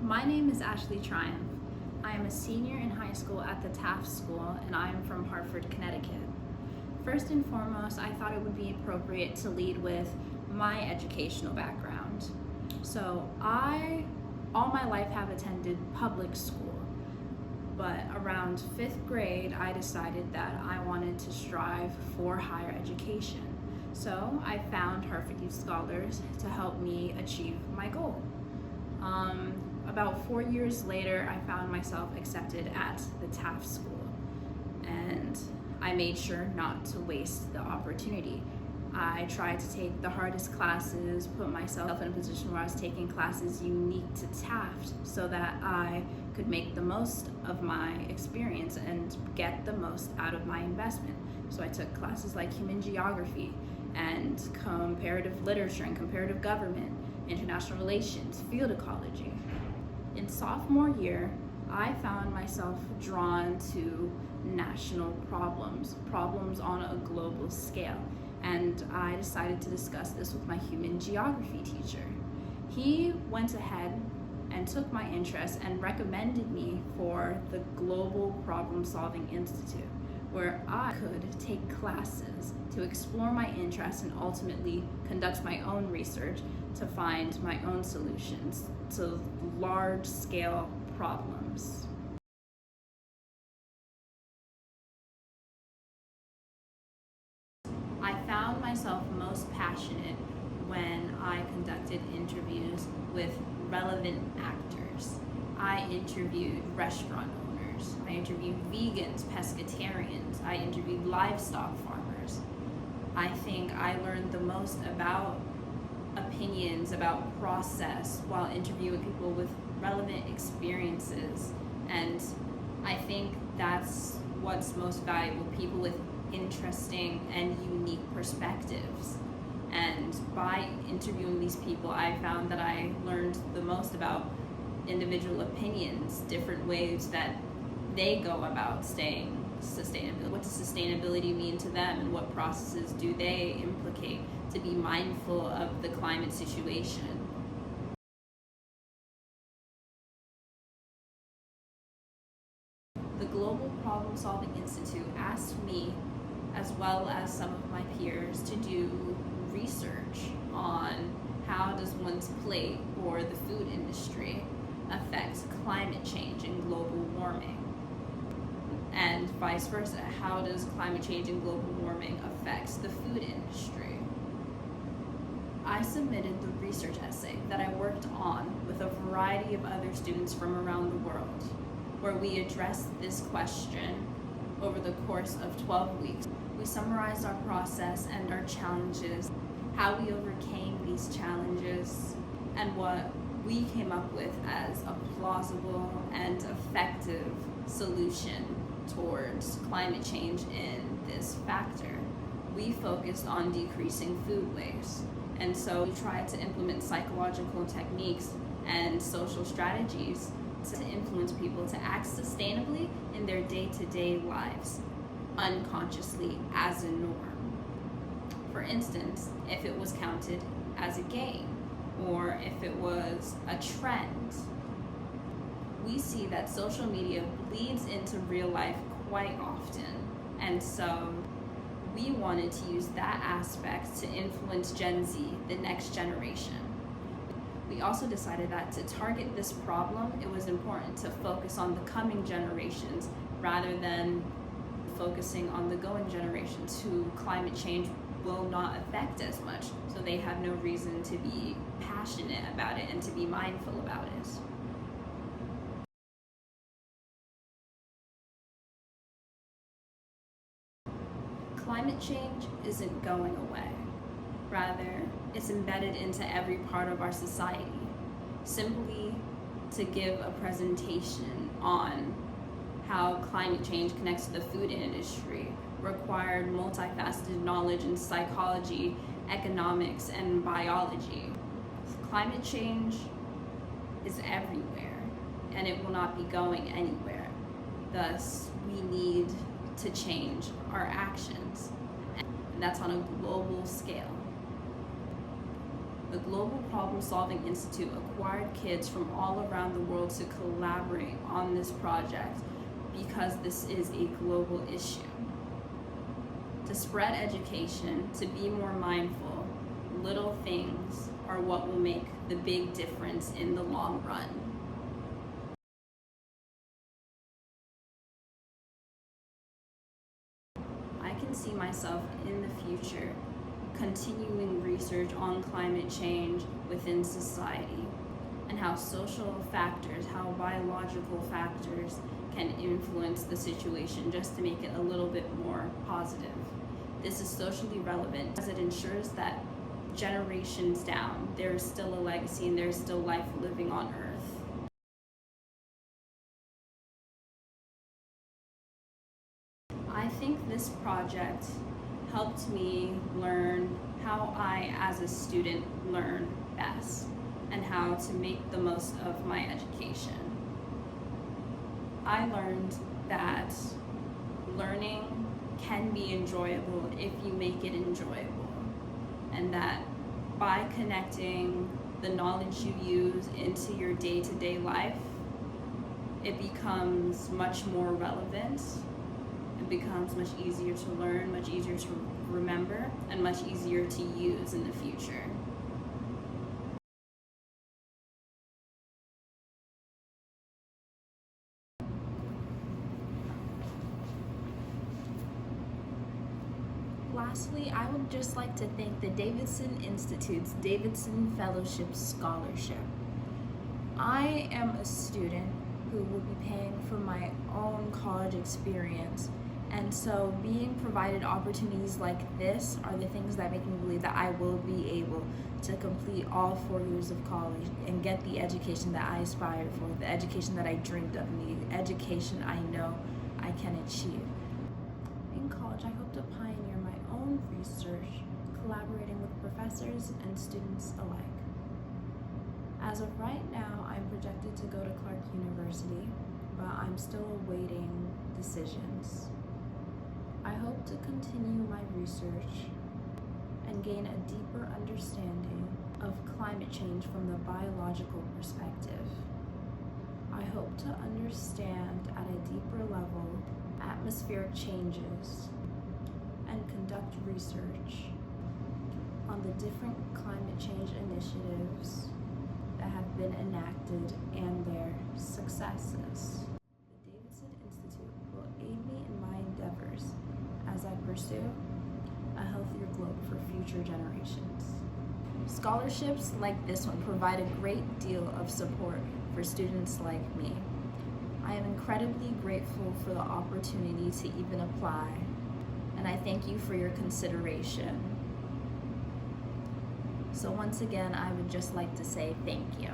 My name is Ashley Triumph. I am a senior in high school at the Taft School, and I am from Hartford, Connecticut. First and foremost, I thought it would be appropriate to lead with my educational background. So all my life have attended public school, but around 5th grade, I decided that I wanted to strive for higher education. So I found Hartford Youth Scholars to help me achieve my goal. About 4 years later, I found myself accepted at the Taft School, and I made sure not to waste the opportunity. I tried to take the hardest classes, put myself in a position where I was taking classes unique to Taft so that I could make the most of my experience and get the most out of my investment. So I took classes like human geography and comparative literature and comparative government, international relations, field ecology. In sophomore year, I found myself drawn to national problems on a global scale, and I decided to discuss this with my human geography teacher. He went ahead and took my interest and recommended me for the Global Problem Solving Institute, where I could take classes to explore my interests and ultimately conduct my own research to find my own solutions to large-scale problems. I found myself most passionate when I conducted interviews with relevant actors. I interviewed restaurant owners, I interviewed vegans, pescatarians, I interviewed livestock farmers. I think I learned the most about opinions, about process, while interviewing people with relevant experiences. And I think that's what's most valuable, people with interesting and unique perspectives. And by interviewing these people, I found that I learned the most about individual opinions, different ways that they go about staying sustainable. What does sustainability mean to them, and what processes do they implicate to be mindful of the climate situation? The Global Problem Solving Institute asked me, as well as some of my peers, to do research on how does one's plate or the food industry affect climate change and global warming, and vice versa. How does climate change and global warming affect the food industry? I submitted the research essay that I worked on with a variety of other students from around the world, where we addressed this question over the course of 12 weeks. We summarized our process and our challenges, how we overcame these challenges, and what we came up with as a plausible and effective solution towards climate change in this factor. We focused on decreasing food waste, and so we tried to implement psychological techniques and social strategies to influence people to act sustainably in their day-to-day lives, unconsciously as a norm. For instance, if it was counted as a game, or if it was a trend. We see that social media bleeds into real life quite often, and so we wanted to use that aspect to influence Gen Z, the next generation. We also decided that to target this problem, it was important to focus on the coming generations rather than focusing on the going generations who climate change will not affect as much, so they have no reason to be passionate about it and to be mindful about it. Climate change isn't going away. Rather, it's embedded into every part of our society. Simply to give a presentation on how climate change connects to the food industry required multifaceted knowledge in psychology, economics, and biology. Climate change is everywhere, and it will not be going anywhere. Thus, we need to change our actions, and that's on a global scale. The Global Problem Solving Institute acquired kids from all around the world to collaborate on this project because this is a global issue. To spread education, to be more mindful, little things are what will make the big difference in the long run. I can see myself in the future continuing research on climate change within society and how social factors, how biological factors can influence the situation just to make it a little bit more positive. This is socially relevant as it ensures that generations down, there is still a legacy and there's still life living on Earth. I think this project helped me learn how I, as a student, learn best and how to make the most of my education. I learned that learning can be enjoyable if you make it enjoyable, and that by connecting the knowledge you use into your day-to-day life, it becomes much more relevant. It becomes much easier to learn, much easier to remember, and much easier to use in the future. Lastly, I would just like to thank the Davidson Institute's Davidson Fellowship Scholarship. I am a student who will be paying for my own college experience, and so being provided opportunities like this are the things that make me believe that I will be able to complete all 4 years of college and get the education that I aspired for, the education that I dreamed of, and the education I know I can achieve. In college, I hope to pioneer my own research, collaborating with professors and students alike. As of right now, I'm projected to go to Clark University, but I'm still awaiting decisions. I hope to continue my research and gain a deeper understanding of climate change from the biological perspective. I hope to understand at a deeper level atmospheric changes and conduct research on the different climate change initiatives that have been enacted and their successes. The Davidson Institute will aid me in my endeavors as I pursue a healthier globe for future generations. Scholarships like this one provide a great deal of support for students like me. I am incredibly grateful for the opportunity to even apply, and I thank you for your consideration. So once again, I would just like to say thank you.